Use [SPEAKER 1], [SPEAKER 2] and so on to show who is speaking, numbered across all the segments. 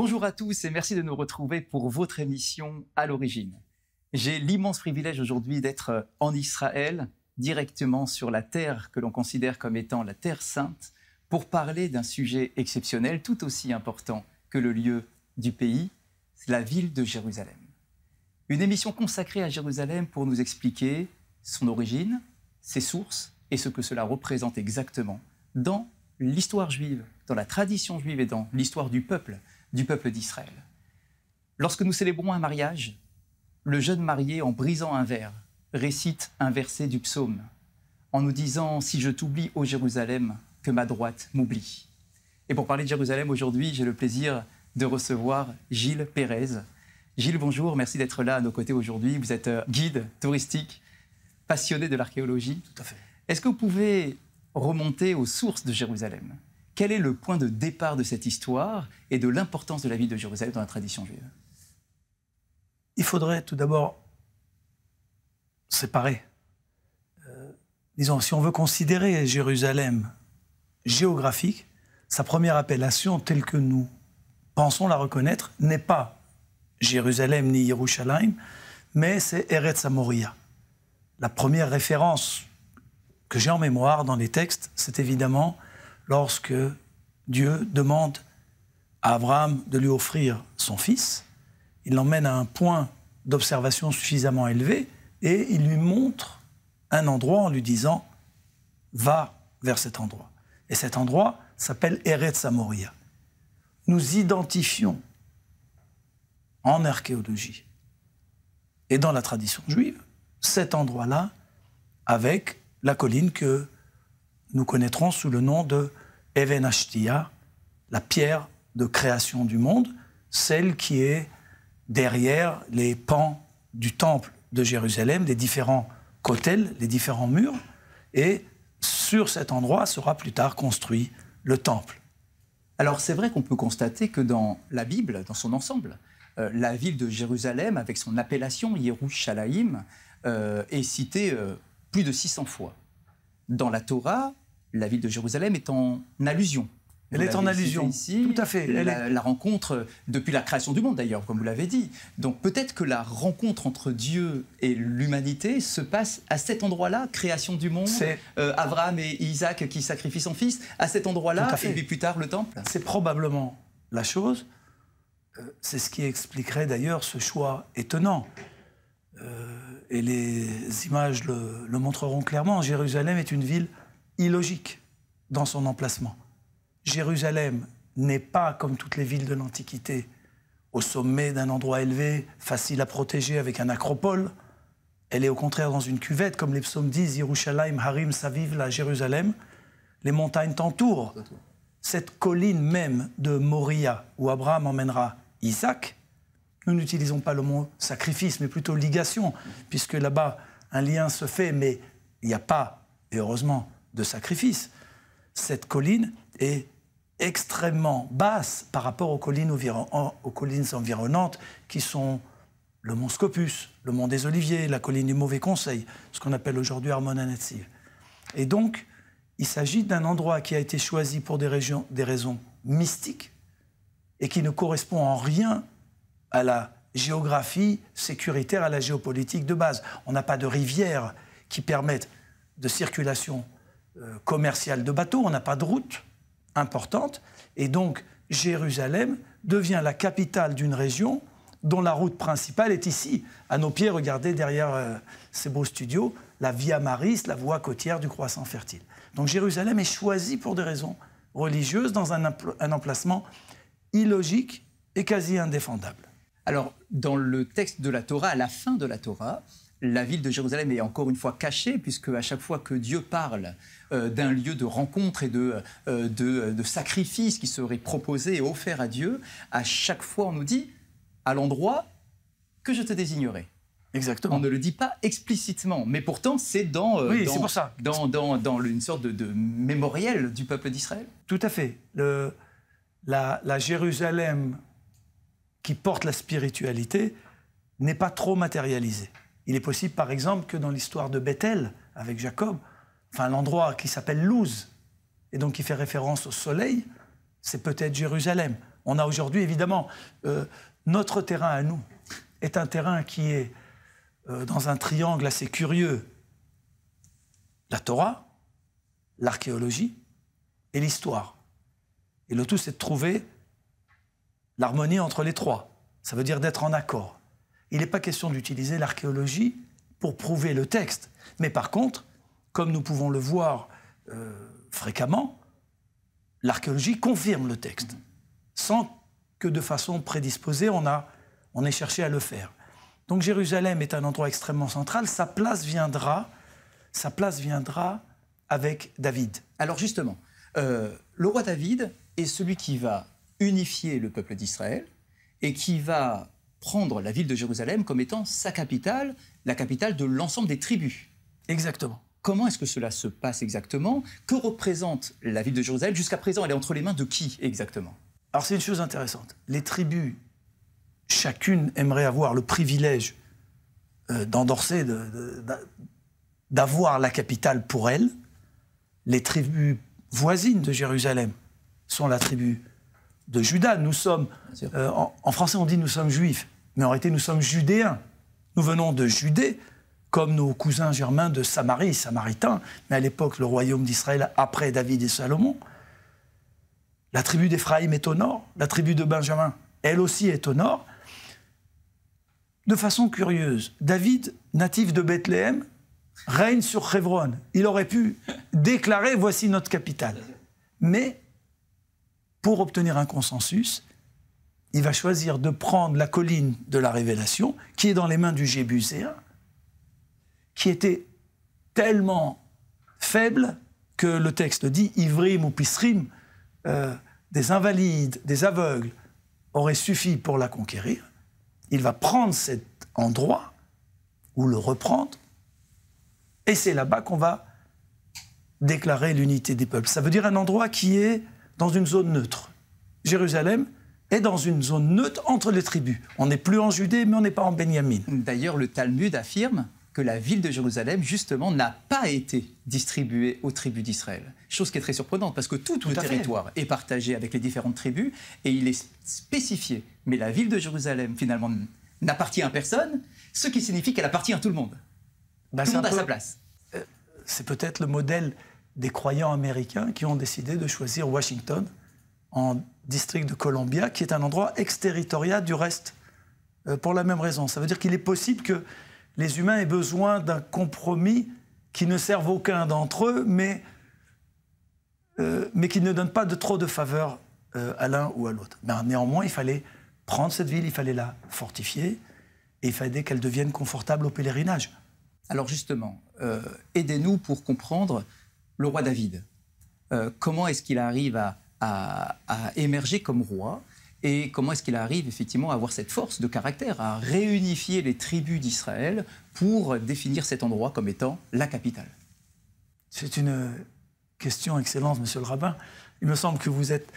[SPEAKER 1] Bonjour à tous et merci de nous retrouver pour votre émission À l'origine. J'ai l'immense privilège aujourd'hui d'être en Israël, directement sur la terre que l'on considère comme étant la Terre Sainte, pour parler d'un sujet exceptionnel, tout aussi important que le lieu du pays, c'est la ville de Jérusalem. Une émission consacrée à Jérusalem pour nous expliquer son origine, ses sources et ce que cela représente exactement dans l'histoire juive, dans la tradition juive et dans l'histoire du peuple d'Israël. Lorsque nous célébrons un mariage, le jeune marié, en brisant un verre, récite un verset du psaume, en nous disant « Si je t'oublie, ô Jérusalem, que ma droite m'oublie ». Et pour parler de Jérusalem aujourd'hui, j'ai le plaisir de recevoir Gilles Pérez. Gilles, bonjour, merci d'être là à nos côtés aujourd'hui. Vous êtes guide touristique, passionné de l'archéologie.
[SPEAKER 2] Tout à fait.
[SPEAKER 1] Est-ce que vous pouvez remonter aux sources de Jérusalem ? Quel est le point de départ de cette histoire et de l'importance de la ville de Jérusalem dans la tradition juive ?
[SPEAKER 2] Il faudrait tout d'abord séparer. Disons, si on veut considérer Jérusalem géographique, sa première appellation, telle que nous pensons la reconnaître, n'est pas Jérusalem ni Yerushalayim, mais c'est Eretz Amoria. La première référence que j'ai en mémoire dans les textes, c'est évidemment lorsque Dieu demande à Abraham de lui offrir son fils. Il l'emmène à un point d'observation suffisamment élevé et il lui montre un endroit en lui disant « Va vers cet endroit ». Et cet endroit s'appelle Eretz Amoria. Nous identifions en archéologie et dans la tradition juive cet endroit-là avec la colline que nous connaîtrons sous le nom de Even Ashtia, la pierre de création du monde, celle qui est derrière les pans du temple de Jérusalem, les différents kotels, les différents murs, et sur cet endroit sera plus tard construit le temple.
[SPEAKER 1] Alors c'est vrai qu'on peut constater que dans la Bible, dans son ensemble, la ville de Jérusalem, avec son appellation Yerushalayim, est citée plus de 600 fois. Dans la Torah, la ville de Jérusalem est en allusion.
[SPEAKER 2] Elle est en allusion,
[SPEAKER 1] ici,
[SPEAKER 2] tout à fait.
[SPEAKER 1] La rencontre, depuis la création du monde d'ailleurs, comme vous l'avez dit. Donc peut-être que la rencontre entre Dieu et l'humanité se passe à cet endroit-là, création du monde, Abraham et Isaac qui sacrifient son fils, à cet endroit-là, et puis plus tard le temple.
[SPEAKER 2] C'est probablement la chose. C'est ce qui expliquerait d'ailleurs ce choix étonnant. Et les images le montreront clairement. Jérusalem est une ville illogique dans son emplacement. Jérusalem n'est pas, comme toutes les villes de l'Antiquité, au sommet d'un endroit élevé, facile à protéger avec un acropole. Elle est au contraire dans une cuvette, comme les psaumes disent, Yerushalayim, Harim, Saviv, la Jérusalem. Les montagnes t'entourent. Cette colline même de Moria, où Abraham emmènera Isaac, nous n'utilisons pas le mot sacrifice, mais plutôt ligation, puisque là-bas, un lien se fait, mais il n'y a pas, et heureusement, de sacrifice. Cette colline est extrêmement basse par rapport aux collines environnantes qui sont le mont Scopus, le mont des Oliviers, la colline du Mauvais Conseil, ce qu'on appelle aujourd'hui Armon-Hanetzil. Et donc, il s'agit d'un endroit qui a été choisi pour des raisons mystiques et qui ne correspond en rien à la géographie sécuritaire, à la géopolitique de base. On n'a pas de rivières qui permettent de circulation commerciale de bateaux, on n'a pas de route importante, et donc Jérusalem devient la capitale d'une région dont la route principale est ici, à nos pieds. Regardez derrière ces beaux studios, la Via Maris, la voie côtière du croissant fertile. Donc Jérusalem est choisie pour des raisons religieuses dans un emplacement illogique et quasi indéfendable.
[SPEAKER 1] Alors, dans le texte de la Torah, à la fin de la Torah, la ville de Jérusalem est encore une fois cachée, puisque à chaque fois que Dieu parle d'un lieu de rencontre et de sacrifice qui serait proposé et offert à Dieu, à chaque fois on nous dit « à l'endroit que je te désignerai ».
[SPEAKER 2] Exactement.
[SPEAKER 1] On ne le dit pas explicitement, mais pourtant c'est dans une sorte de mémoriel du peuple d'Israël.
[SPEAKER 2] Tout à fait. La Jérusalem qui porte la spiritualité n'est pas trop matérialisée. Il est possible, par exemple, que dans l'histoire de Bethel, avec Jacob, l'endroit qui s'appelle Luz, et donc qui fait référence au soleil, c'est peut-être Jérusalem. On a aujourd'hui, évidemment, notre terrain à nous est un terrain qui est dans un triangle assez curieux. La Torah, l'archéologie et l'histoire. Et le tout, c'est de trouver l'harmonie entre les trois. Ça veut dire d'être en accord. Il n'est pas question d'utiliser l'archéologie pour prouver le texte. Mais par contre, comme nous pouvons le voir fréquemment, l'archéologie confirme le texte, sans que de façon prédisposée, on ait cherché à le faire. Donc Jérusalem est un endroit extrêmement central. Sa place viendra avec David.
[SPEAKER 1] Alors justement, le roi David est celui qui va unifier le peuple d'Israël et qui va prendre la ville de Jérusalem comme étant sa capitale, la capitale de l'ensemble des tribus.
[SPEAKER 2] Exactement.
[SPEAKER 1] Comment est-ce que cela se passe exactement? Que représente la ville de Jérusalem? Jusqu'à présent, elle est entre les mains de qui exactement?
[SPEAKER 2] Alors c'est une chose intéressante. Les tribus, chacune aimerait avoir le privilège d'endorser, d'avoir la capitale pour elle. Les tribus voisines de Jérusalem sont la tribu de Juda. Nous sommes, en français on dit nous sommes juifs, mais en réalité nous sommes judéens. Nous venons de Judée, comme nos cousins germains de Samarie, samaritains, mais à l'époque le royaume d'Israël après David et Salomon. La tribu d'Éphraïm est au nord, la tribu de Benjamin, elle aussi est au nord. De façon curieuse, David, natif de Bethléem, règne sur Hebron. Il aurait pu déclarer « voici notre capitale ». Mais, pour obtenir un consensus, il va choisir de prendre la colline de la Révélation, qui est dans les mains du Jébuséen, qui était tellement faible que le texte dit « Ivrim ou Pisrim », des invalides, des aveugles, auraient suffi pour la conquérir. Il va prendre cet endroit, ou le reprendre, et c'est là-bas qu'on va déclarer l'unité des peuples. Ça veut dire un endroit qui est dans une zone neutre. Jérusalem est dans une zone neutre entre les tribus. On n'est plus en Judée, mais on n'est pas en Benjamin.
[SPEAKER 1] D'ailleurs, le Talmud affirme que la ville de Jérusalem, justement, n'a pas été distribuée aux tribus d'Israël. Chose qui est très surprenante, parce que tout le territoire est partagé avec les différentes tribus, et il est spécifié. Mais la ville de Jérusalem, finalement, n'appartient à personne, ce qui signifie qu'elle appartient à tout le monde. Tout le monde a sa place.
[SPEAKER 2] C'est peut-être le modèle des croyants américains qui ont décidé de choisir Washington en district de Columbia, qui est un endroit exterritorial du reste, pour la même raison. Ça veut dire qu'il est possible que les humains aient besoin d'un compromis qui ne serve aucun d'entre eux, mais qui ne donne pas trop de faveur à l'un ou à l'autre. Néanmoins, il fallait prendre cette ville, il fallait la fortifier, et il fallait qu'elle devienne confortable au pèlerinage.
[SPEAKER 1] Alors justement, aidez-nous pour comprendre le roi David. Comment est-ce qu'il arrive à émerger comme roi, et comment est-ce qu'il arrive effectivement à avoir cette force de caractère, à réunifier les tribus d'Israël pour définir cet endroit comme étant la capitale?
[SPEAKER 2] C'est une question excellente, monsieur le rabbin. Il me semble que vous êtes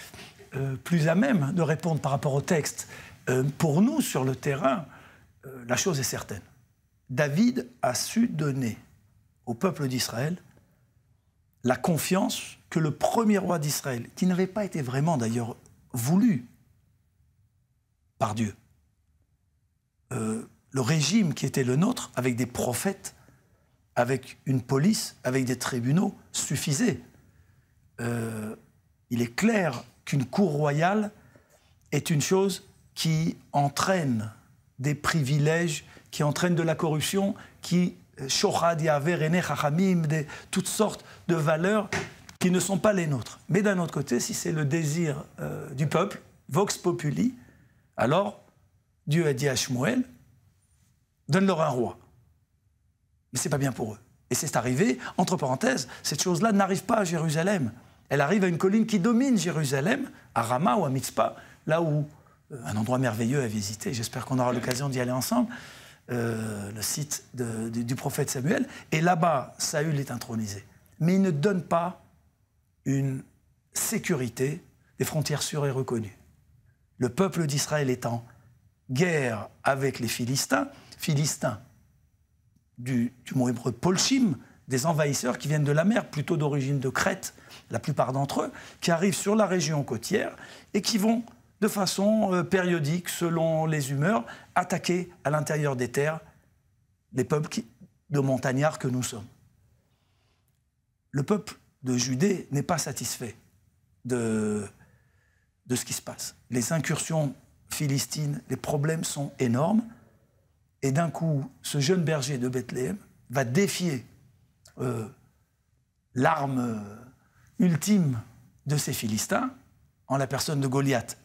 [SPEAKER 2] plus à même de répondre par rapport au texte. Pour nous, sur le terrain, la chose est certaine. David a su donner au peuple d'Israël la confiance que le premier roi d'Israël, qui n'avait pas été vraiment d'ailleurs voulu par Dieu, le régime qui était le nôtre, avec des prophètes, avec une police, avec des tribunaux, suffisait. Il est clair qu'une cour royale est une chose qui entraîne des privilèges, qui entraîne de la corruption, qui shochad yaver ene chachamim, toutes sortes de valeurs qui ne sont pas les nôtres. Mais d'un autre côté, si c'est le désir du peuple, vox populi, alors Dieu a dit à Shmuel, donne-leur un roi. Mais c'est pas bien pour eux. Et c'est arrivé, entre parenthèses, cette chose-là n'arrive pas à Jérusalem. Elle arrive à une colline qui domine Jérusalem, à Rama ou à Mitzpah, là où un endroit merveilleux à visiter. J'espère qu'on aura l'occasion d'y aller ensemble. Le site du prophète Samuel. Et là-bas, Saül est intronisé. Mais il ne donne pas une sécurité, des frontières sûres et reconnues. Le peuple d'Israël est en guerre avec les Philistins du mot hébreu polchim, des envahisseurs qui viennent de la mer, plutôt d'origine de Crète, la plupart d'entre eux, qui arrivent sur la région côtière et qui vont de façon périodique, selon les humeurs, attaquer à l'intérieur des terres les peuples de montagnards que nous sommes. Le peuple de Judée n'est pas satisfait de ce qui se passe. Les incursions philistines, les problèmes sont énormes. Et d'un coup, ce jeune berger de Bethléem va défier l'arme ultime de ces Philistins en la personne de Goliath.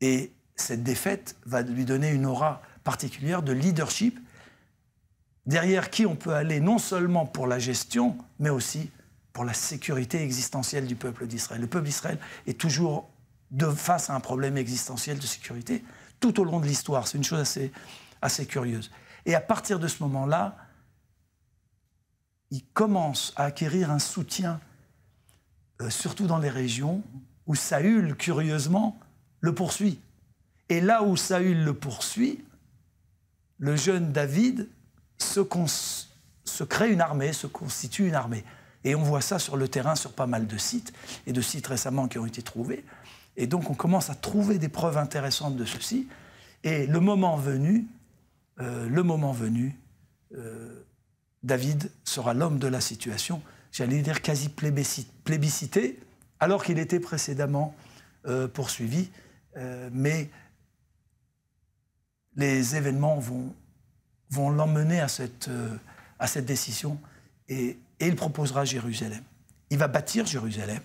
[SPEAKER 2] Et cette défaite va lui donner une aura particulière de leadership, derrière qui on peut aller non seulement pour la gestion, mais aussi pour la sécurité existentielle du peuple d'Israël. Le peuple d'Israël est toujours face à un problème existentiel de sécurité tout au long de l'histoire. C'est une chose assez curieuse. Et à partir de ce moment-là, il commence à acquérir un soutien, surtout dans les régions où Saül, curieusement, le poursuit. Et là où Saül le poursuit, le jeune David se crée une armée, se constitue une armée. Et on voit ça sur le terrain, sur pas mal de sites, et de sites récemment qui ont été trouvés. Et donc on commence à trouver des preuves intéressantes de ceci. Et le moment venu, David sera l'homme de la situation, j'allais dire quasi plébiscité, alors qu'il était précédemment poursuivi. Mais les événements vont l'emmener à cette décision et il proposera Jérusalem. Il va bâtir Jérusalem.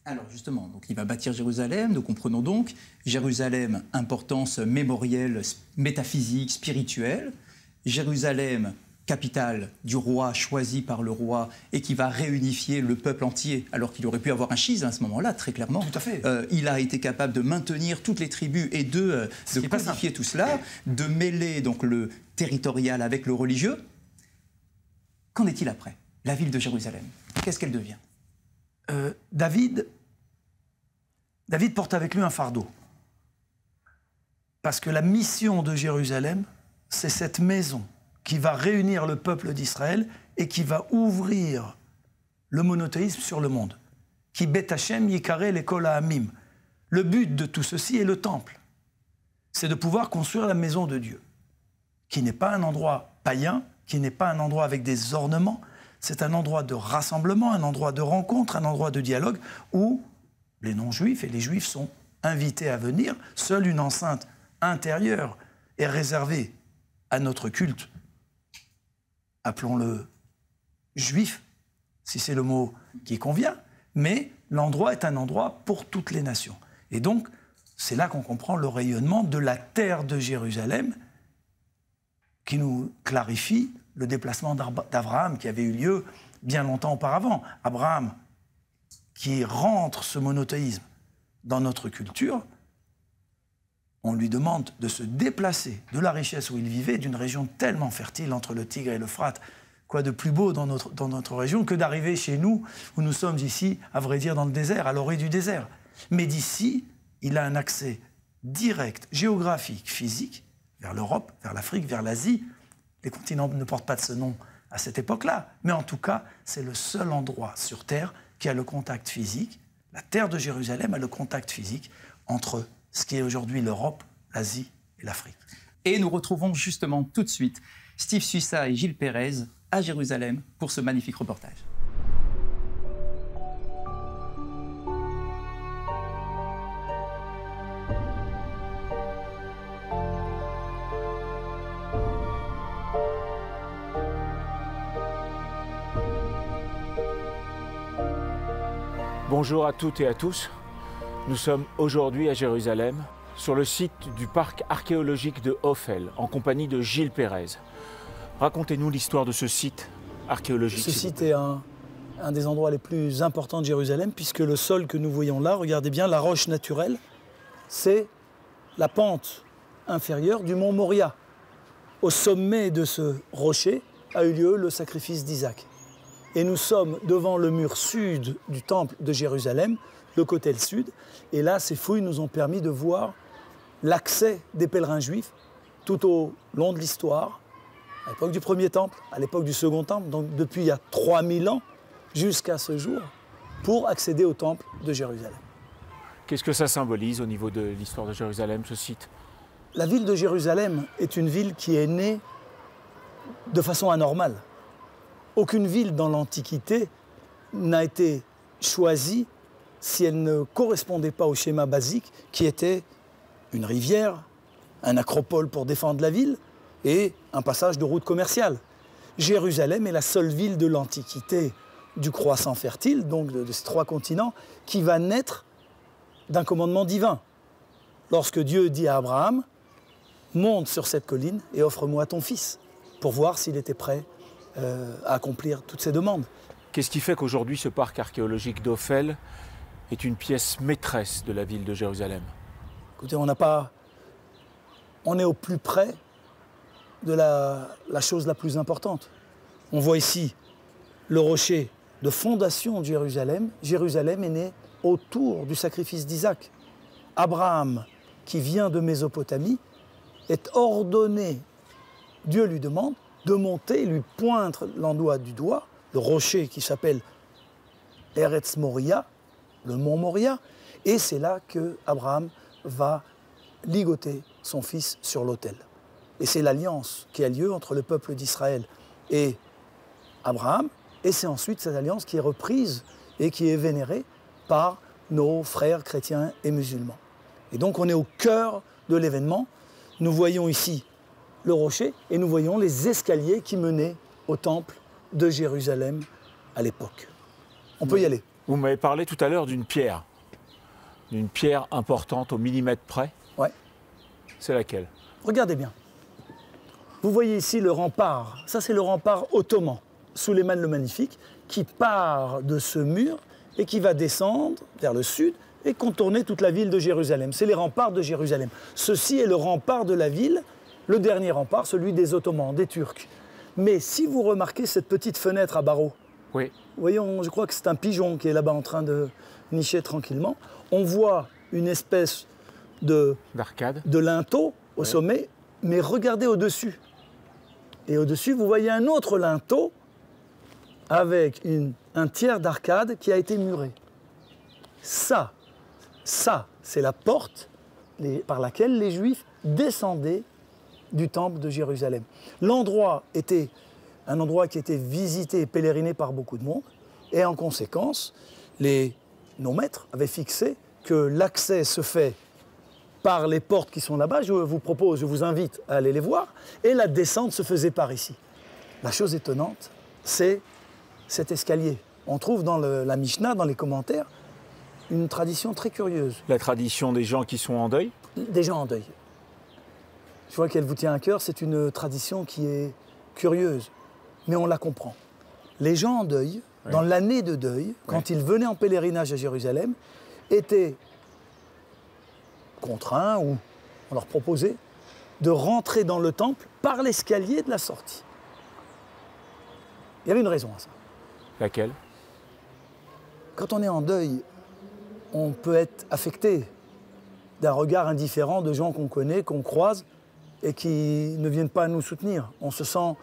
[SPEAKER 1] Alors justement, donc il va bâtir Jérusalem, nous comprenons donc Jérusalem, importance mémorielle, métaphysique, spirituelle. Jérusalem, capitale du roi, choisi par le roi, et qui va réunifier le peuple entier, alors qu'il aurait pu avoir un schisme à ce moment-là, très clairement.
[SPEAKER 2] Tout à fait.
[SPEAKER 1] Il a été capable de maintenir toutes les tribus et de codifier tout cela, de mêler donc le territorial avec le religieux. Qu'en est-il après? La ville de Jérusalem, qu'est-ce qu'elle devient?
[SPEAKER 2] David porte avec lui un fardeau. Parce que la mission de Jérusalem, c'est cette maison qui va réunir le peuple d'Israël et qui va ouvrir le monothéisme sur le monde. Ki bet Hashem yikare lekol ha'amim. Le but de tout ceci est le temple. C'est de pouvoir construire la maison de Dieu, qui n'est pas un endroit païen, qui n'est pas un endroit avec des ornements. C'est un endroit de rassemblement, un endroit de rencontre, un endroit de dialogue où les non-juifs et les juifs sont invités à venir. Seule une enceinte intérieure est réservée à notre culte. Appelons-le juif, si c'est le mot qui convient, mais l'endroit est un endroit pour toutes les nations. Et donc, c'est là qu'on comprend le rayonnement de la terre de Jérusalem qui nous clarifie le déplacement d'Abraham qui avait eu lieu bien longtemps auparavant. Abraham, qui rentre ce monothéisme dans notre culture, on lui demande de se déplacer de la richesse où il vivait, d'une région tellement fertile entre le Tigre et l'Euphrate. Quoi de plus beau dans notre région que d'arriver chez nous, où nous sommes ici, à vrai dire, dans le désert, à l'orée du désert. Mais d'ici, il a un accès direct, géographique, physique, vers l'Europe, vers l'Afrique, vers l'Asie. Les continents ne portent pas de ce nom à cette époque-là. Mais en tout cas, c'est le seul endroit sur Terre qui a le contact physique. La terre de Jérusalem a le contact physique entre ce qui est aujourd'hui l'Europe, l'Asie et l'Afrique.
[SPEAKER 1] Et nous retrouvons justement tout de suite Steve Suissa et Gilles Pérez à Jérusalem pour ce magnifique reportage.
[SPEAKER 3] Bonjour à toutes et à tous. Nous sommes aujourd'hui à Jérusalem, sur le site du parc archéologique de Ophel, en compagnie de Gilles Pérez. Racontez-nous l'histoire de ce site archéologique.
[SPEAKER 2] Ce site est un des endroits les plus importants de Jérusalem, puisque le sol que nous voyons là, regardez bien, la roche naturelle, c'est la pente inférieure du mont Moria. Au sommet de ce rocher a eu lieu le sacrifice d'Isaac. Et nous sommes devant le mur sud du temple de Jérusalem, le côté sud. Et là, ces fouilles nous ont permis de voir l'accès des pèlerins juifs tout au long de l'histoire, à l'époque du premier temple, à l'époque du second temple, donc depuis il y a 3000 ans jusqu'à ce jour, pour accéder au temple de Jérusalem.
[SPEAKER 3] Qu'est-ce que ça symbolise au niveau de l'histoire de Jérusalem, ce site?
[SPEAKER 2] La ville de Jérusalem est une ville qui est née de façon anormale. Aucune ville dans l'Antiquité n'a été choisie si elle ne correspondait pas au schéma basique qui était une rivière, un acropole pour défendre la ville et un passage de route commerciale. Jérusalem est la seule ville de l'Antiquité du croissant fertile, donc de ces 3 continents, qui va naître d'un commandement divin. Lorsque Dieu dit à Abraham, monte sur cette colline et offre-moi ton fils, pour voir s'il était prêt à accomplir toutes ses demandes.
[SPEAKER 3] Qu'est-ce qui fait qu'aujourd'hui ce parc archéologique d'Ophel est une pièce maîtresse de la ville de Jérusalem?
[SPEAKER 2] Écoutez, on est au plus près de la chose la plus importante. On voit ici le rocher de fondation de Jérusalem. Jérusalem est née autour du sacrifice d'Isaac. Abraham, qui vient de Mésopotamie, est ordonné, Dieu lui demande de monter, lui pointe l'endroit du doigt, le rocher qui s'appelle Eretz Moria, le mont Moria, et c'est là que Abraham va ligoter son fils sur l'autel. Et c'est l'alliance qui a lieu entre le peuple d'Israël et Abraham, et c'est ensuite cette alliance qui est reprise et qui est vénérée par nos frères chrétiens et musulmans. Et donc on est au cœur de l'événement. Nous voyons ici le rocher et nous voyons les escaliers qui menaient au temple de Jérusalem à l'époque. On peut y aller.
[SPEAKER 3] Vous m'avez parlé tout à l'heure d'une pierre importante au millimètre près.
[SPEAKER 2] Ouais.
[SPEAKER 3] C'est laquelle?
[SPEAKER 2] Regardez bien. Vous voyez ici le rempart. Ça, c'est le rempart ottoman, Souleymane le Magnifique, qui part de ce mur et qui va descendre vers le sud et contourner toute la ville de Jérusalem. C'est les remparts de Jérusalem. Ceci est le rempart de la ville, le dernier rempart, celui des Ottomans, des Turcs. Mais si vous remarquez cette petite fenêtre à barreaux,
[SPEAKER 3] oui.
[SPEAKER 2] Voyons, je crois que c'est un pigeon qui est là-bas en train de nicher tranquillement. On voit une espèce
[SPEAKER 3] d'arcade,
[SPEAKER 2] de linteau au sommet, mais regardez au-dessus. Et au-dessus, vous voyez un autre linteau avec un tiers d'arcade qui a été muré. Ça, c'est la porte par laquelle les Juifs descendaient du temple de Jérusalem. L'endroit était un endroit qui était visité et pèleriné par beaucoup de monde, et en conséquence, nos maîtres avaient fixé que l'accès se fait par les portes qui sont là-bas. Je vous invite à aller les voir, et la descente se faisait par ici. La chose étonnante, c'est cet escalier. On trouve dans la Mishnah, dans les commentaires, une tradition très curieuse.
[SPEAKER 3] La tradition des gens qui sont en deuil?
[SPEAKER 2] Des gens en deuil. Je vois qu'elle vous tient à cœur, c'est une tradition qui est curieuse, mais on la comprend. Les gens en deuil, dans l'année de deuil, quand ils venaient en pèlerinage à Jérusalem, étaient contraints, ou on leur proposait, de rentrer dans le temple par l'escalier de la sortie. Il y avait une raison à ça.
[SPEAKER 3] Laquelle?
[SPEAKER 2] Quand on est en deuil, on peut être affecté d'un regard indifférent de gens qu'on connaît, qu'on croise, et qui ne viennent pas nous soutenir. On se sent...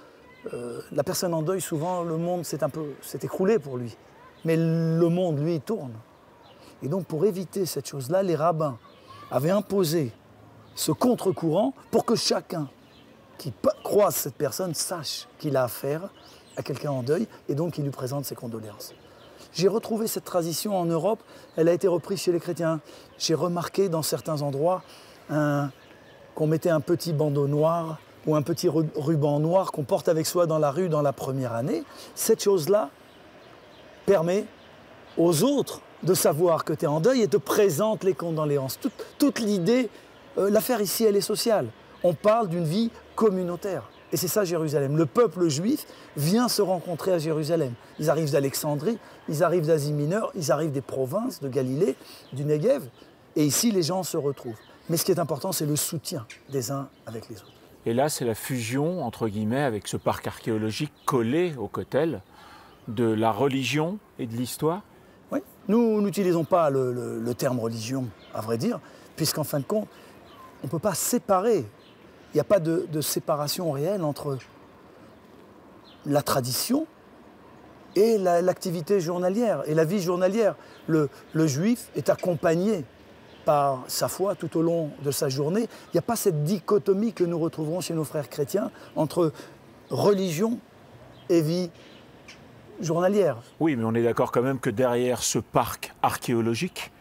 [SPEAKER 2] la personne en deuil, souvent, le monde s'est écroulé pour lui. Mais le monde, lui, tourne. Et donc, pour éviter cette chose-là, les rabbins avaient imposé ce contre-courant pour que chacun qui croise cette personne sache qu'il a affaire à quelqu'un en deuil et donc qu'il lui présente ses condoléances. J'ai retrouvé cette tradition en Europe, elle a été reprise chez les chrétiens. J'ai remarqué dans certains endroits qu'on mettait un petit bandeau noir ou un petit ruban noir qu'on porte avec soi dans la rue dans la première année. Cette chose-là permet aux autres de savoir que tu es en deuil et te présente les condoléances. Toute l'idée, l'affaire ici, elle est sociale. On parle d'une vie communautaire. Et c'est ça Jérusalem. Le peuple juif vient se rencontrer à Jérusalem. Ils arrivent d'Alexandrie, ils arrivent d'Asie mineure, ils arrivent des provinces de Galilée, du Negev. Et ici, les gens se retrouvent. Mais ce qui est important, c'est le soutien des uns avec les autres.
[SPEAKER 3] Et là, c'est la fusion, entre guillemets, avec ce parc archéologique collé au Kotel, de la religion et de l'histoire?
[SPEAKER 2] Oui. Nous n'utilisons pas le terme religion, à vrai dire, puisqu'en fin de compte, on ne peut pas séparer. Il n'y a pas de séparation réelle entre la tradition et l'activité journalière, et la vie journalière. Le juif est accompagné par sa foi tout au long de sa journée. Il n'y a pas cette dichotomie que nous retrouverons chez nos frères chrétiens entre religion et vie journalière.
[SPEAKER 3] Oui, mais on est d'accord quand même que derrière ce parc archéologique,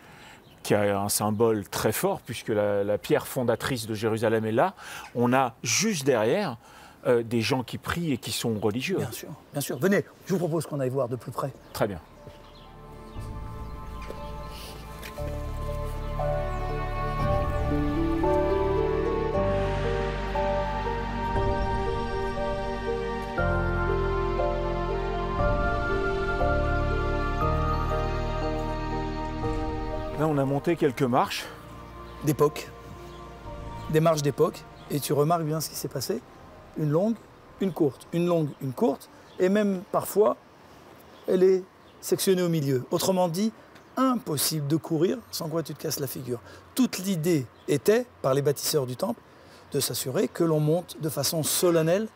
[SPEAKER 3] qui a un symbole très fort, puisque la pierre fondatrice de Jérusalem est là, on a juste derrière des gens qui prient et qui sont religieux.
[SPEAKER 2] Bien sûr, bien sûr. Venez, je vous propose qu'on aille voir de plus près.
[SPEAKER 3] Très bien. Là, on a monté quelques marches.
[SPEAKER 2] D'époque, des marches d'époque, et tu remarques bien ce qui s'est passé. Une longue, une courte, une longue, une courte, et même parfois, elle est sectionnée au milieu. Autrement dit, impossible de courir sans quoi tu te casses la figure. Toute l'idée était, par les bâtisseurs du temple, de s'assurer que l'on monte de façon solennelle,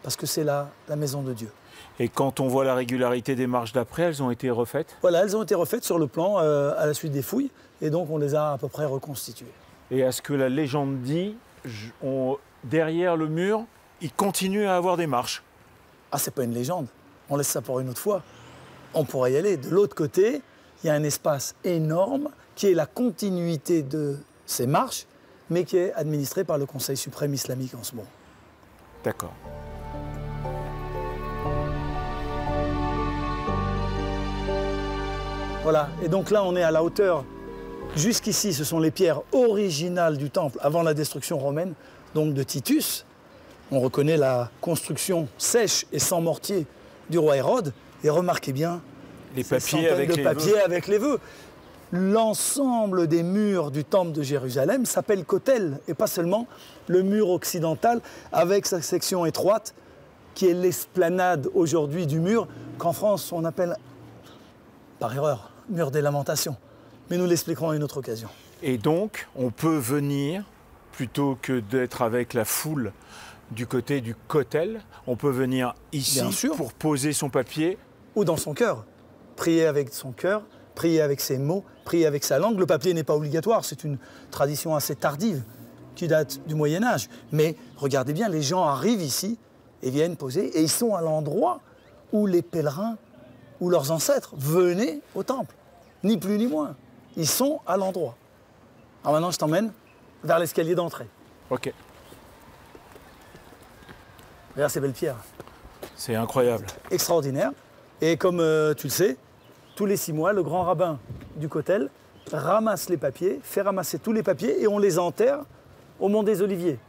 [SPEAKER 2] parce que c'est la maison de Dieu.
[SPEAKER 3] Et quand on voit la régularité des marches d'après, elles ont été refaites?
[SPEAKER 2] Voilà, elles ont été refaites sur le plan à la suite des fouilles, et donc on les a à peu près reconstituées.
[SPEAKER 3] Et à ce que la légende dit, derrière le mur, il continue à avoir des marches.
[SPEAKER 2] Ah, c'est pas une légende, on laisse ça pour une autre fois. On pourrait y aller. De l'autre côté, il y a un espace énorme qui est la continuité de ces marches, mais qui est administré par le Conseil suprême islamique en ce moment.
[SPEAKER 3] D'accord.
[SPEAKER 2] Voilà, et donc là on est à la hauteur, jusqu'ici ce sont les pierres originales du temple avant la destruction romaine, donc de Titus. On reconnaît la construction sèche et sans mortier du roi Hérode, et remarquez bien
[SPEAKER 3] les
[SPEAKER 2] ces
[SPEAKER 3] papiers
[SPEAKER 2] centaines
[SPEAKER 3] avec
[SPEAKER 2] de
[SPEAKER 3] les
[SPEAKER 2] papiers
[SPEAKER 3] vœux.
[SPEAKER 2] avec les vœux. L'ensemble des murs du temple de Jérusalem s'appelle Kotel, et pas seulement le mur occidental avec sa section étroite, qui est l'esplanade aujourd'hui du mur, qu'en France on appelle, par erreur, mur des lamentations. Mais nous l'expliquerons à une autre occasion.
[SPEAKER 3] Et donc, on peut venir, plutôt que d'être avec la foule du côté du Kotel, on peut venir ici
[SPEAKER 2] Bien sûr.
[SPEAKER 3] pour poser son papier.
[SPEAKER 2] Ou dans son cœur. Prier avec son cœur, prier avec ses mots, prier avec sa langue. Le papier n'est pas obligatoire, c'est une tradition assez tardive qui date du Moyen-Âge. Mais regardez bien, les gens arrivent ici et viennent poser, et ils sont à l'endroit où les pèlerins, où leurs ancêtres venaient au temple. Ni plus ni moins. Ils sont à l'endroit. Alors maintenant, je t'emmène vers l'escalier d'entrée.
[SPEAKER 3] Ok,
[SPEAKER 2] Regarde ces belles pierres.
[SPEAKER 3] c'est incroyable.
[SPEAKER 2] Extraordinaire. Et comme tu le sais, tous les 6 mois, le grand rabbin du Kotel ramasse les papiers, fait ramasser tous les papiers et on les enterre au Mont des Oliviers.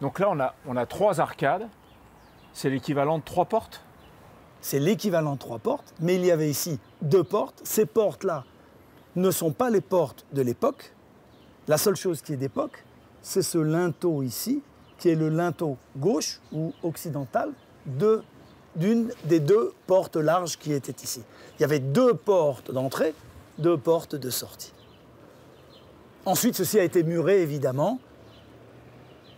[SPEAKER 3] Donc là, on a 3 arcades. C'est l'équivalent de 3 portes?
[SPEAKER 2] C'est l'équivalent de 3 portes, mais il y avait ici 2 portes. Ces portes-là ne sont pas les portes de l'époque. La seule chose qui est d'époque, c'est ce linteau ici, qui est le linteau gauche ou occidental d'une des 2 portes larges qui étaient ici. Il y avait 2 portes d'entrée, 2 portes de sortie. Ensuite, ceci a été muré, évidemment,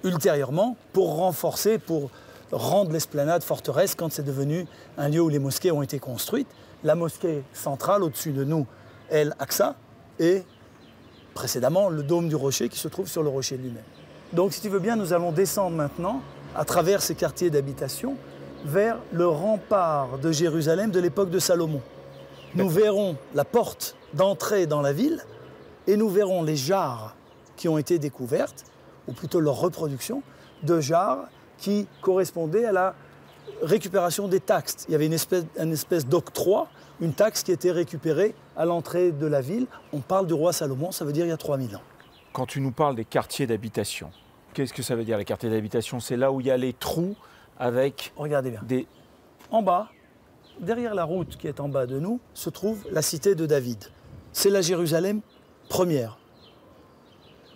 [SPEAKER 2] ultérieurement, pour renforcer, pour rendre l'esplanade forteresse quand c'est devenu un lieu où les mosquées ont été construites. La mosquée centrale, au-dessus de nous, El Aqsa, et précédemment le dôme du rocher qui se trouve sur le rocher lui-même. Donc, si tu veux bien, nous allons descendre maintenant, à travers ces quartiers d'habitation, vers le rempart de Jérusalem de l'époque de Salomon. Nous verrons la porte d'entrée dans la ville et nous verrons les jarres qui ont été découvertes, ou plutôt leur reproduction, de jarres qui correspondaient à la récupération des taxes. Il y avait une espèce d'octroi, une taxe qui était récupérée à l'entrée de la ville. On parle du roi Salomon, ça veut dire il y a 3000 ans.
[SPEAKER 3] Quand tu nous parles des quartiers d'habitation, qu'est-ce que ça veut dire les quartiers d'habitation? C'est là où il y a les trous avec
[SPEAKER 2] Regardez bien.
[SPEAKER 3] des...
[SPEAKER 2] En bas, derrière la route qui est en bas de nous, se trouve la cité de David. C'est la Jérusalem première.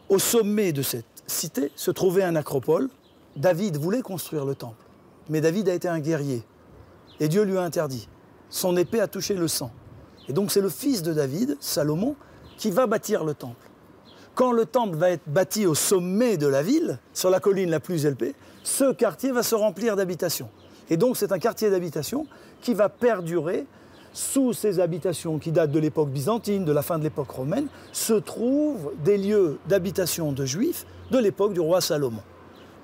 [SPEAKER 2] Au sommet de cette cité se trouvait un acropole. David voulait construire le temple, mais David a été un guerrier. Et Dieu lui a interdit. Son épée a touché le sang. Et donc c'est le fils de David, Salomon, qui va bâtir le temple. Quand le temple va être bâti au sommet de la ville, sur la colline la plus élevée, ce quartier va se remplir d'habitations. Et donc c'est un quartier d'habitation qui va perdurer sous ces habitations qui datent de l'époque byzantine, de la fin de l'époque romaine, se trouvent des lieux d'habitation de Juifs de l'époque du roi Salomon.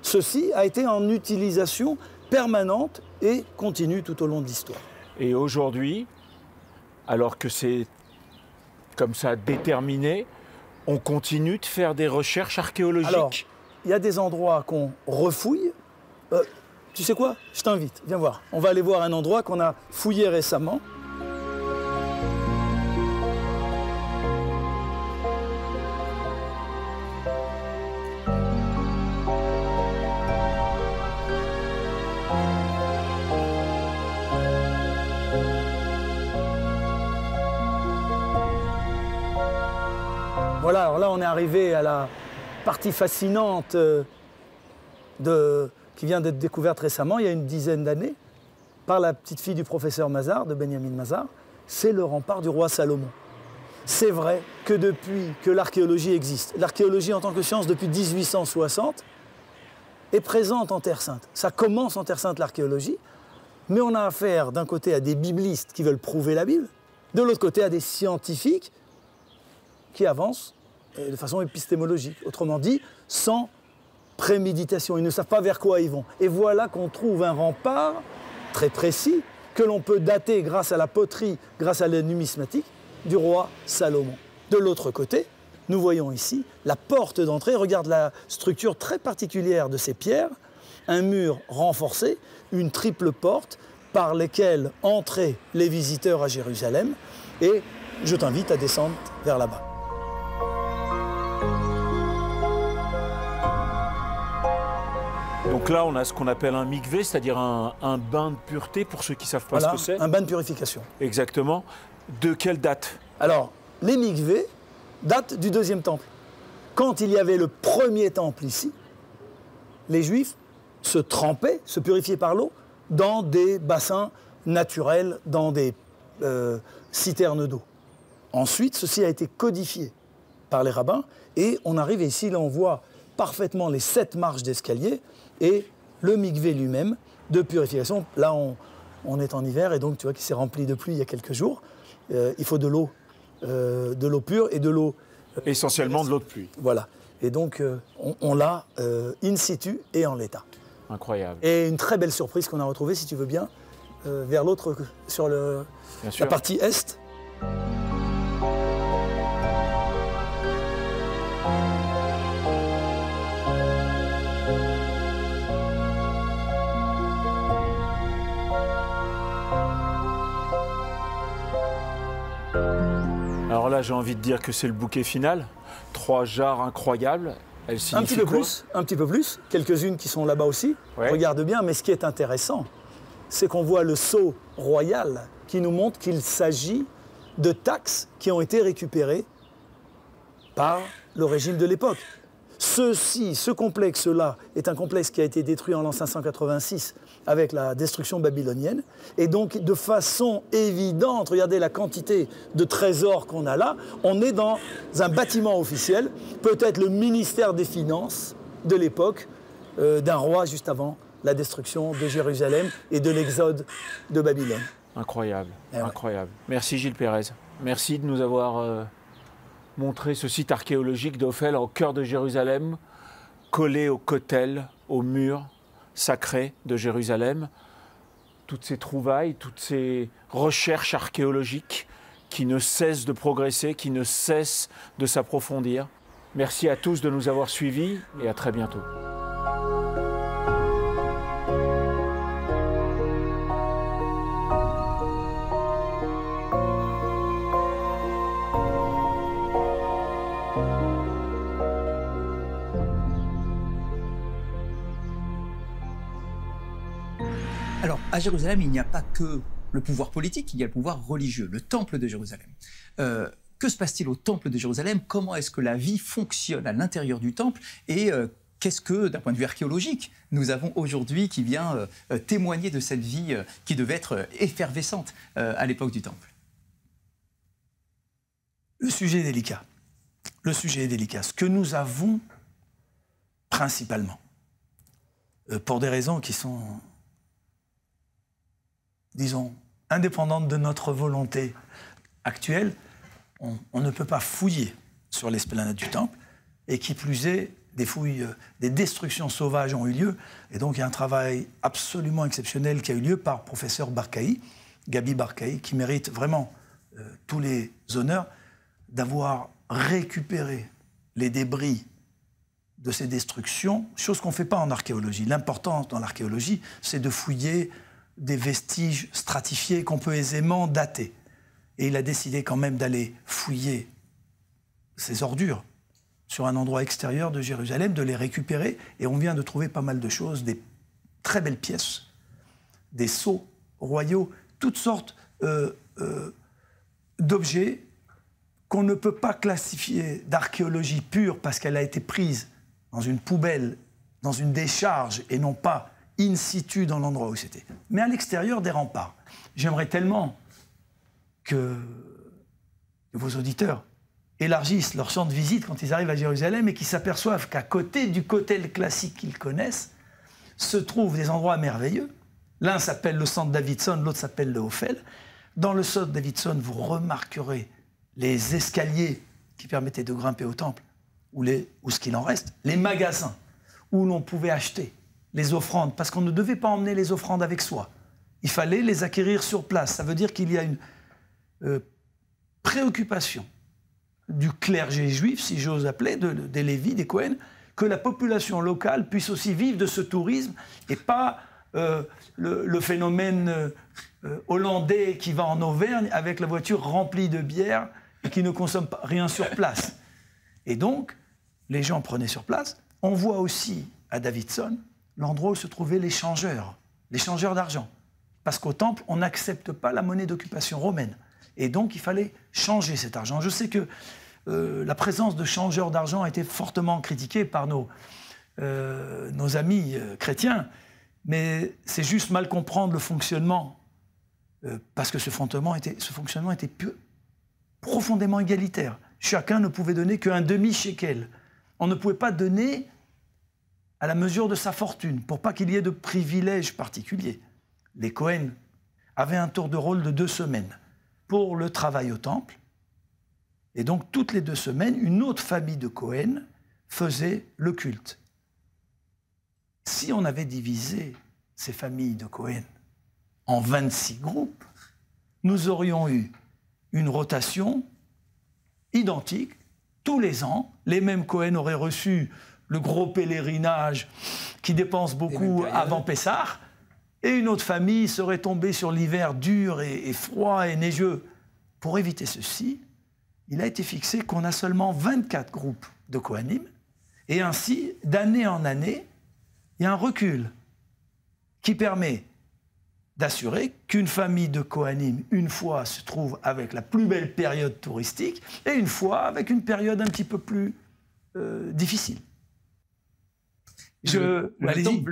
[SPEAKER 2] Ceci a été en utilisation permanente et continue tout au long de l'histoire.
[SPEAKER 3] Et aujourd'hui, alors que c'est comme ça déterminé, on continue de faire des recherches archéologiques.
[SPEAKER 2] Alors, il y a des endroits qu'on refouille. Tu sais quoi? Je t'invite, viens voir. On va aller voir un endroit qu'on a fouillé récemment. Voilà, alors là on est arrivé à la partie fascinante qui vient d'être découverte récemment, il y a une dizaine d'années, par la petite fille du professeur Mazar, de Benjamin Mazar, c'est le rempart du roi Salomon. C'est vrai que depuis que l'archéologie existe, l'archéologie en tant que science depuis 1860 est présente en Terre Sainte. Ça commence en Terre Sainte l'archéologie, mais on a affaire d'un côté à des biblistes qui veulent prouver la Bible, de l'autre côté à des scientifiques qui avancent de façon épistémologique, autrement dit, sans préméditation. Ils ne savent pas vers quoi ils vont. Et voilà qu'on trouve un rempart très précis que l'on peut dater grâce à la poterie, grâce à la numismatique du roi Salomon. De l'autre côté, nous voyons ici la porte d'entrée. Regarde la structure très particulière de ces pierres, un mur renforcé, une triple porte par lesquelles entraient les visiteurs à Jérusalem. Et je t'invite à descendre vers là-bas.
[SPEAKER 3] Donc là, on a ce qu'on appelle un mikvé, c'est-à-dire un bain de pureté, pour ceux qui ne savent pas
[SPEAKER 2] Voilà,
[SPEAKER 3] ce que c'est.
[SPEAKER 2] un bain de purification.
[SPEAKER 3] Exactement. De quelle date?
[SPEAKER 2] Alors, les mikvés datent du deuxième temple. Quand il y avait le premier temple ici, les Juifs se trempaient, se purifiaient par l'eau, dans des bassins naturels, dans des citernes d'eau. Ensuite, ceci a été codifié par les rabbins, et on arrive ici, là on voit parfaitement les 7 marches d'escalier, et le mikvé lui-même de purification. Là, on est en hiver, et donc tu vois qu'il s'est rempli de pluie il y a quelques jours. Il faut de l'eau pure et de l'eau...
[SPEAKER 3] Essentiellement de l'eau de pluie.
[SPEAKER 2] Voilà. Et donc, on l'a in situ et en l'état.
[SPEAKER 3] Incroyable.
[SPEAKER 2] Et une très belle surprise qu'on a retrouvée, si tu veux bien, vers l'autre, sur la partie est.
[SPEAKER 3] Alors là, j'ai envie de dire que c'est le bouquet final. 3 jarres incroyables. Elles signifient quoi?
[SPEAKER 2] Un petit peu plus. Quelques-unes qui sont là-bas aussi.
[SPEAKER 3] Ouais.
[SPEAKER 2] Regarde bien, mais ce qui est intéressant, c'est qu'on voit le sceau royal qui nous montre qu'il s'agit de taxes qui ont été récupérées par le régime de l'époque. Ce complexe-là est un complexe qui a été détruit en l'an 586 avec la destruction babylonienne. Et donc, de façon évidente, regardez la quantité de trésors qu'on a là, on est dans un bâtiment officiel, peut-être le ministère des Finances de l'époque d'un roi juste avant la destruction de Jérusalem et de l'exode de Babylone.
[SPEAKER 3] Incroyable,
[SPEAKER 2] ouais.
[SPEAKER 3] Incroyable. Merci Gilles Pérez. Merci de nous avoir montré ce site archéologique d'Ophel au cœur de Jérusalem, collé au kotel, au mur sacré de Jérusalem. Toutes ces trouvailles, toutes ces recherches archéologiques qui ne cessent de progresser, qui ne cessent de s'approfondir. Merci à tous de nous avoir suivis et à très bientôt.
[SPEAKER 1] Alors, à Jérusalem, il n'y a pas que le pouvoir politique, il y a le pouvoir religieux, le temple de Jérusalem. Que se passe-t-il au temple de Jérusalem? Comment est-ce que la vie fonctionne à l'intérieur du temple? Et qu'est-ce que, d'un point de vue archéologique, nous avons aujourd'hui qui vient témoigner de cette vie qui devait être effervescente à l'époque du temple?
[SPEAKER 2] Le sujet est délicat. Le sujet est délicat. Ce que nous avons principalement, pour des raisons qui sont, disons, indépendante de notre volonté actuelle, on ne peut pas fouiller sur l'esplanade du temple, et qui plus est, des fouilles, des destructions sauvages ont eu lieu, et donc il y a un travail absolument exceptionnel qui a eu lieu par professeur Barkaï, Gabi Barkaï, qui mérite vraiment tous les honneurs d'avoir récupéré les débris de ces destructions, chose qu'on ne fait pas en archéologie. L'important dans l'archéologie, c'est de fouiller des vestiges stratifiés qu'on peut aisément dater. Et il a décidé quand même d'aller fouiller ces ordures sur un endroit extérieur de Jérusalem, de les récupérer. Et on vient de trouver pas mal de choses, des très belles pièces, des sceaux royaux, toutes sortes d'objets qu'on ne peut pas classifier d'archéologie pure parce qu'elle a été prise dans une poubelle, dans une décharge, et non pas in situ dans l'endroit où c'était. Mais à l'extérieur des remparts. J'aimerais tellement que vos auditeurs élargissent leur champ de visite quand ils arrivent à Jérusalem et qu'ils s'aperçoivent qu'à côté du Kotel classique qu'ils connaissent, se trouvent des endroits merveilleux. L'un s'appelle le centre Davidson, l'autre s'appelle le Ophel. Dans le centre Davidson, vous remarquerez les escaliers qui permettaient de grimper au temple, ou ce qu'il en reste, les magasins où l'on pouvait acheter les offrandes, parce qu'on ne devait pas emmener les offrandes avec soi. Il fallait les acquérir sur place. Ça veut dire qu'il y a une préoccupation du clergé juif, si j'ose appeler, des Lévis, des Cohen, que la population locale puisse aussi vivre de ce tourisme et pas le phénomène hollandais qui va en Auvergne avec la voiture remplie de bière et qui ne consomme pas rien sur place. Et donc, les gens prenaient sur place. On voit aussi à Davidson l'endroit où se trouvaient les changeurs d'argent. Parce qu'au temple, on n'accepte pas la monnaie d'occupation romaine. Et donc, il fallait changer cet argent. Je sais que la présence de changeurs d'argent a été fortement critiquée par nos amis chrétiens, mais c'est juste mal comprendre le fonctionnement, parce que ce fonctionnement était profondément égalitaire. Chacun ne pouvait donner qu'un demi-shekel. On ne pouvait pas donner à la mesure de sa fortune, pour pas qu'il y ait de privilèges particuliers. Les Cohen avaient un tour de rôle de 2 semaines pour le travail au temple. Et donc, toutes les 2 semaines, une autre famille de Cohen faisait le culte. Si on avait divisé ces familles de Cohen en 26 groupes, nous aurions eu une rotation identique. Tous les ans, les mêmes Cohen auraient reçu le gros pèlerinage qui dépense beaucoup avant Pessah, et une autre famille serait tombée sur l'hiver dur et froid et neigeux. Pour éviter ceci, il a été fixé qu'on a seulement 24 groupes de Kohanim, et ainsi, d'année en année, il y a un recul qui permet d'assurer qu'une famille de Kohanim, une fois, se trouve avec la plus belle période touristique, et une fois avec une période un petit peu plus difficile.
[SPEAKER 1] Le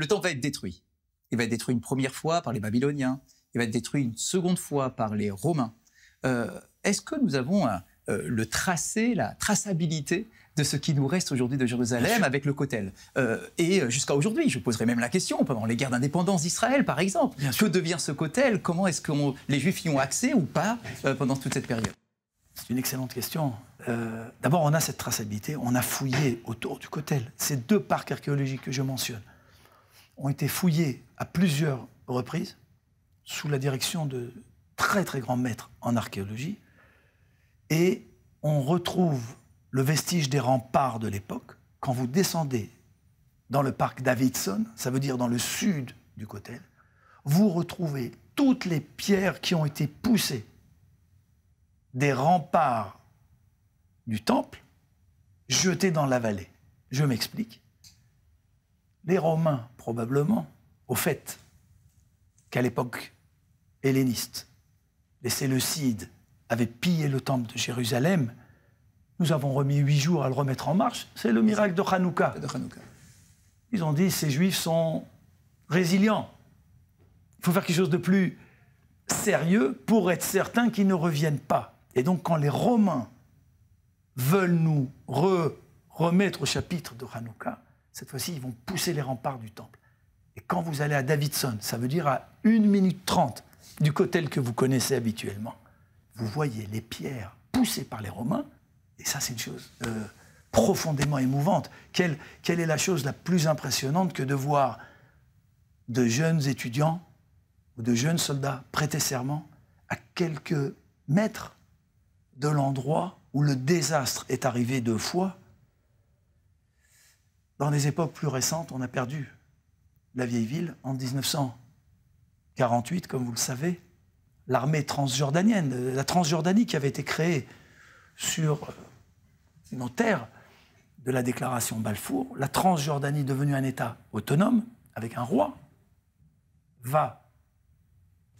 [SPEAKER 1] temple va être détruit. Il va être détruit une première fois par les Babyloniens, il va être détruit une seconde fois par les Romains. Est-ce que nous avons le tracé, la traçabilité de ce qui nous reste aujourd'hui de Jérusalem avec le Kotel et jusqu'à aujourd'hui, je poserai même la question, pendant les guerres d'indépendance d'Israël par exemple, que devient ce Kotel? Comment est-ce que les Juifs y ont accès ou pas pendant toute cette période?
[SPEAKER 2] C'est une excellente question. D'abord, on a cette traçabilité, on a fouillé autour du Kotel. Ces 2 parcs archéologiques que je mentionne ont été fouillés à plusieurs reprises sous la direction de très très grands maîtres en archéologie, et on retrouve le vestige des remparts de l'époque. Quand vous descendez dans le parc Davidson, ça veut dire dans le sud du Kotel, vous retrouvez toutes les pierres qui ont été poussées des remparts du temple, jetées dans la vallée. Je m'explique. Les Romains, probablement, au fait qu'à l'époque helléniste, les Séleucides avaient pillé le temple de Jérusalem, nous avons remis 8 jours à le remettre en marche. C'est le miracle de Hanouka. Ils ont dit, ces Juifs sont résilients. Il faut faire quelque chose de plus sérieux pour être certain qu'ils ne reviennent pas. Et donc, quand les Romains veulent nous remettre au chapitre de Hanouka, cette fois-ci, ils vont pousser les remparts du temple. Et quand vous allez à Davidson, ça veut dire à 1 minute 30 du Kotel que vous connaissez habituellement, vous voyez les pierres poussées par les Romains, et ça c'est une chose profondément émouvante. Quelle est la chose la plus impressionnante que de voir de jeunes étudiants ou de jeunes soldats prêter serment à quelques mètres de l'endroit où le désastre est arrivé 2 fois. Dans des époques plus récentes, on a perdu la vieille ville en 1948, comme vous le savez. L'armée transjordanienne, la Transjordanie qui avait été créée sur nos terres de la déclaration Balfour, la Transjordanie devenue un État autonome, avec un roi, va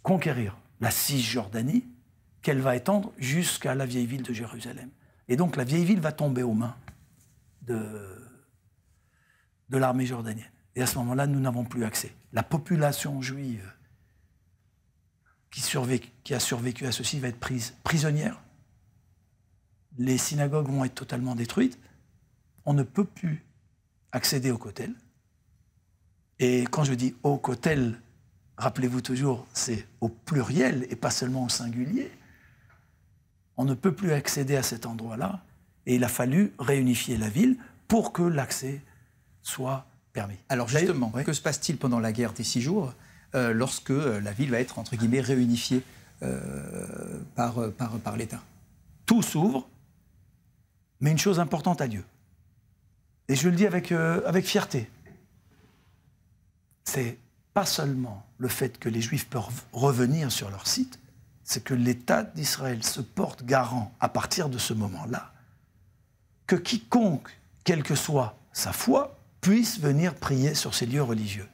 [SPEAKER 2] conquérir la Cisjordanie, qu'elle va étendre jusqu'à la vieille ville de Jérusalem. Et donc la vieille ville va tomber aux mains de l'armée jordanienne. Et à ce moment-là, nous n'avons plus accès. La population juive qui a survécu à ceci va être prise prisonnière. Les synagogues vont être totalement détruites. On ne peut plus accéder au Kotel. Et quand je dis au Kotel, rappelez-vous toujours, c'est au pluriel et pas seulement au singulier. On ne peut plus accéder à cet endroit-là. Et il a fallu réunifier la ville pour que l'accès soit permis.
[SPEAKER 1] Alors justement, que se passe-t-il pendant la guerre des 6 jours lorsque la ville va être, entre guillemets, réunifiée par l'État?
[SPEAKER 2] Tout s'ouvre, mais une chose importante à Dieu. Et je le dis avec fierté. C'est pas seulement le fait que les Juifs peuvent revenir sur leur site, c'est que l'État d'Israël se porte garant à partir de ce moment-là que quiconque, quelle que soit sa foi, puisse venir prier sur ces lieux religieux.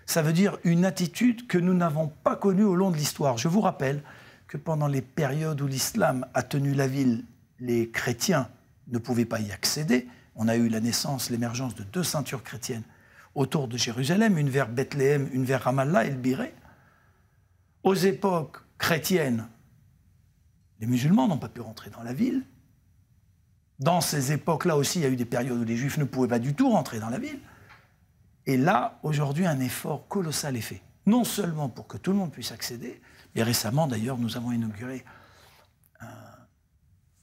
[SPEAKER 2] Ça veut dire une attitude que nous n'avons pas connue au long de l'histoire. Je vous rappelle que pendant les périodes où l'islam a tenu la ville, les chrétiens ne pouvaient pas y accéder. On a eu la naissance, l'émergence de 2 ceintures chrétiennes autour de Jérusalem, une vers Bethléem, une vers Ramallah et le Biré. Aux époques chrétiennes, les musulmans n'ont pas pu rentrer dans la ville. Dans ces époques-là aussi, il y a eu des périodes où les Juifs ne pouvaient pas du tout rentrer dans la ville. Et là, aujourd'hui, un effort colossal est fait. Non seulement pour que tout le monde puisse accéder, mais récemment, d'ailleurs, nous avons inauguré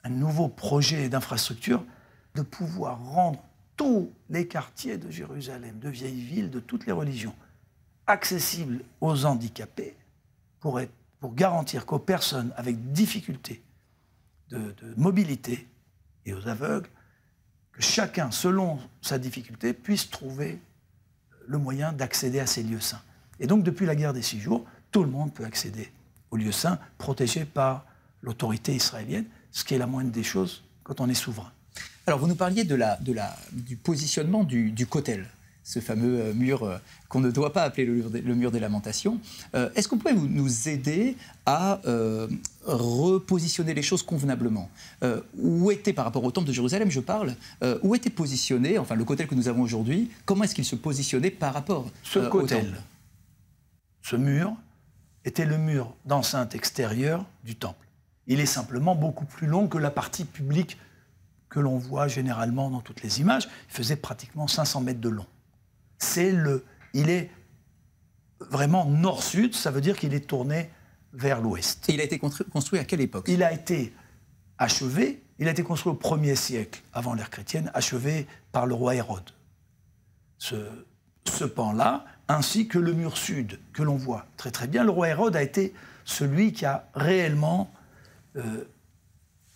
[SPEAKER 2] un nouveau projet d'infrastructure de pouvoir rendre tous les quartiers de Jérusalem, de vieilles villes, de toutes les religions, accessibles aux handicapés pour garantir qu'aux personnes avec difficulté de mobilité et aux aveugles, que chacun, selon sa difficulté, puisse trouver le moyen d'accéder à ces lieux saints. Et donc, depuis la guerre des 6 jours, tout le monde peut accéder aux lieux saints, protégés par l'autorité israélienne, ce qui est la moindre des choses quand on est souverain.
[SPEAKER 1] Alors, vous nous parliez du positionnement du Kotel, ce fameux mur qu'on ne doit pas appeler le mur des lamentations. Est-ce qu'on pourrait nous aider à repositionner les choses convenablement? Où était, par rapport au temple de Jérusalem, je parle, où était positionné, enfin le Kotel que nous avons aujourd'hui, comment est-ce qu'il se positionnait par rapport au temple?
[SPEAKER 2] Ce mur était le mur d'enceinte extérieure du temple. Il est simplement beaucoup plus long que la partie publique que l'on voit généralement dans toutes les images. Il faisait pratiquement 500 mètres de long. Il est vraiment nord-sud, ça veut dire qu'il est tourné vers l'ouest.
[SPEAKER 1] Et il a été construit à quelle époque?
[SPEAKER 2] Il a été achevé, il a été construit au 1er siècle avant l'ère chrétienne, achevé par le roi Hérode. Ce pan-là, ainsi que le mur sud, que l'on voit très très bien. Le roi Hérode a été celui qui a réellement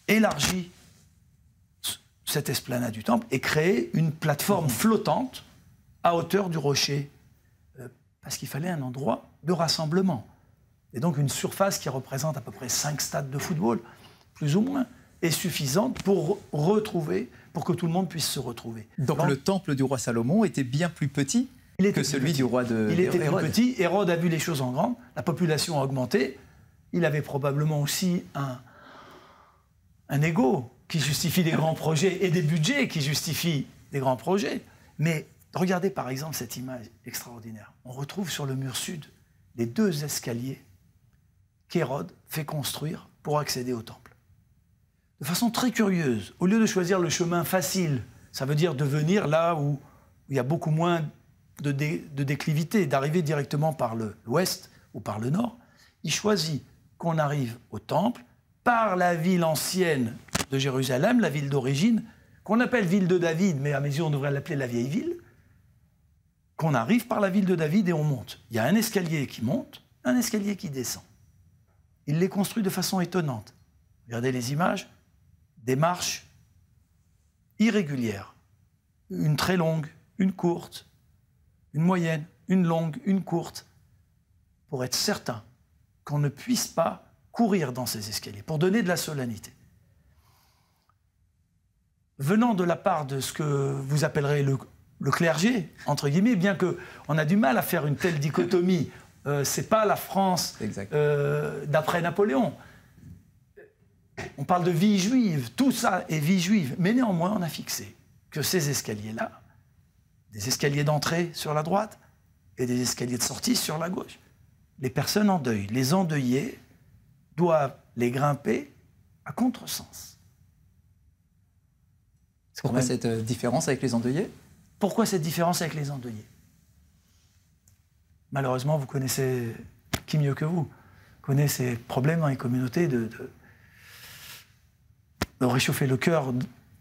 [SPEAKER 2] élargi cette esplanade du temple et créé une plateforme flottante à hauteur du rocher, parce qu'il fallait un endroit de rassemblement. Et donc une surface qui représente à peu près 5 stades de football, plus ou moins, est suffisante pour que tout le monde puisse se retrouver.
[SPEAKER 1] Donc le temple du roi Salomon était bien plus petit que celui du roi de Hérode.
[SPEAKER 2] Il était plus petit, Hérode a vu les choses en grand, la population a augmenté, il avait probablement aussi un ego qui justifie des grands projets et des budgets qui justifient des grands projets. Mais regardez par exemple cette image extraordinaire. On retrouve sur le mur sud les 2 escaliers qu'Hérode fait construire pour accéder au temple. De façon très curieuse, au lieu de choisir le chemin facile, ça veut dire de venir là où il y a beaucoup moins de déclivité, d'arriver directement par l'ouest ou par le nord, il choisit qu'on arrive au temple par la ville ancienne de Jérusalem, la ville d'origine, qu'on appelle ville de David, mais à mes yeux on devrait l'appeler la vieille ville, qu'on arrive par la ville de David et on monte. Il y a un escalier qui monte, un escalier qui descend. Il les construit de façon étonnante. Regardez les images, des marches irrégulières, une très longue, une courte, une moyenne, une longue, une courte, pour être certain qu'on ne puisse pas courir dans ces escaliers, pour donner de la solennité. Venant de la part de ce que vous appellerez le clergé, entre guillemets, bien qu'on a du mal à faire une telle dichotomie, c'est pas la France d'après Napoléon. On parle de vie juive, tout ça est vie juive, mais néanmoins on a fixé que ces escaliers-là, des escaliers d'entrée sur la droite et des escaliers de sortie sur la gauche, les personnes en deuil, les endeuillés, doivent les grimper à contresens.
[SPEAKER 1] Pourquoi cette différence avec les endeuillés?
[SPEAKER 2] Pourquoi cette différence avec les endeuillés? Malheureusement, vous connaissez, qui mieux que vous, connaît ces problèmes dans les communautés de réchauffer le cœur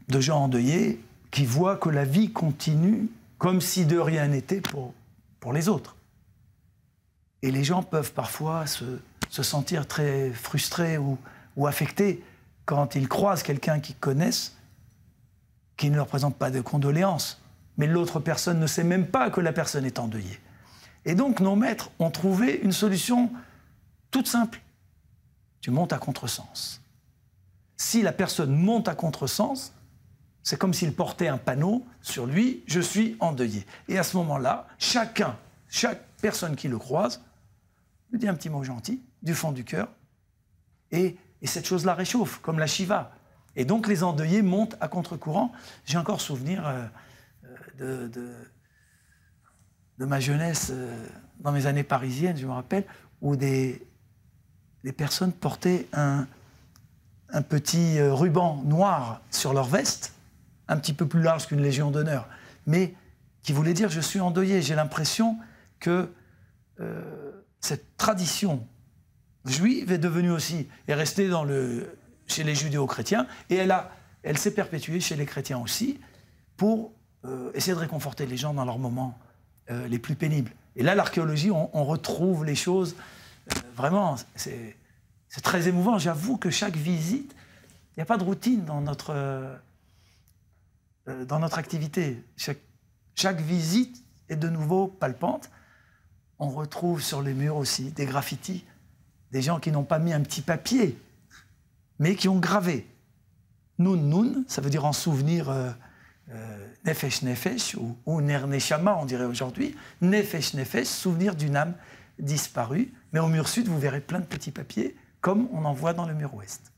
[SPEAKER 2] de gens endeuillés qui voient que la vie continue comme si de rien n'était pour les autres. Et les gens peuvent parfois se sentir très frustrés ou affectés quand ils croisent quelqu'un qu'ils connaissent qui ne leur présente pas de condoléances, mais l'autre personne ne sait même pas que la personne est endeuillée. Et donc nos maîtres ont trouvé une solution toute simple. Tu montes à contresens. Si la personne monte à contresens, c'est comme s'il portait un panneau sur lui, je suis endeuillé. Et à ce moment-là, chaque personne qui le croise, lui dit un petit mot gentil, du fond du cœur, et cette chose-là réchauffe, comme la Shiva. Et donc les endeuillés montent à contre-courant. J'ai encore souvenir de ma jeunesse, dans mes années parisiennes, je me rappelle, où des personnes portaient un petit ruban noir sur leur veste, un petit peu plus large qu'une Légion d'honneur, mais qui voulait dire « je suis endeuillé ». J'ai l'impression que cette tradition juive est devenue aussi, est restée chez les judéo-chrétiens, et elle s'est perpétuée chez les chrétiens aussi, pour essayer de réconforter les gens dans leurs moments les plus pénibles. Et là, l'archéologie, on retrouve les choses, vraiment, c'est très émouvant. J'avoue que chaque visite, il n'y a pas de routine dans notre activité. Chaque visite est de nouveau palpante. On retrouve sur les murs aussi des graffitis, des gens qui n'ont pas mis un petit papier, mais qui ont gravé. Nun Nun, ça veut dire en souvenir Nefesh Nefesh, ou Ner Neshama, on dirait aujourd'hui. Nefesh Nefesh, souvenir d'une âme disparue. Mais au mur sud, vous verrez plein de petits papiers, comme on en voit dans le mur ouest.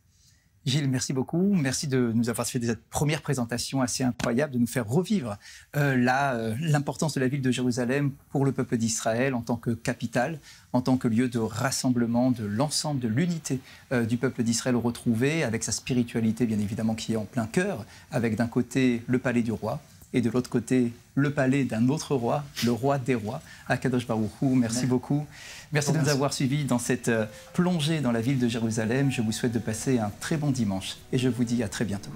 [SPEAKER 1] Gilles, merci beaucoup. Merci de nous avoir fait cette première présentation assez incroyable, de nous faire revivre l'importance de la ville de Jérusalem pour le peuple d'Israël en tant que capitale, en tant que lieu de rassemblement de l'ensemble, de l'unité du peuple d'Israël retrouvé, avec sa spiritualité bien évidemment qui est en plein cœur, avec d'un côté le palais du roi et de l'autre côté le palais d'un autre roi, le roi des rois, Akadosh Baruch Hu. Merci beaucoup. Merci de nous avoir suivis dans cette plongée dans la ville de Jérusalem. Je vous souhaite de passer un très bon dimanche et je vous dis à très bientôt.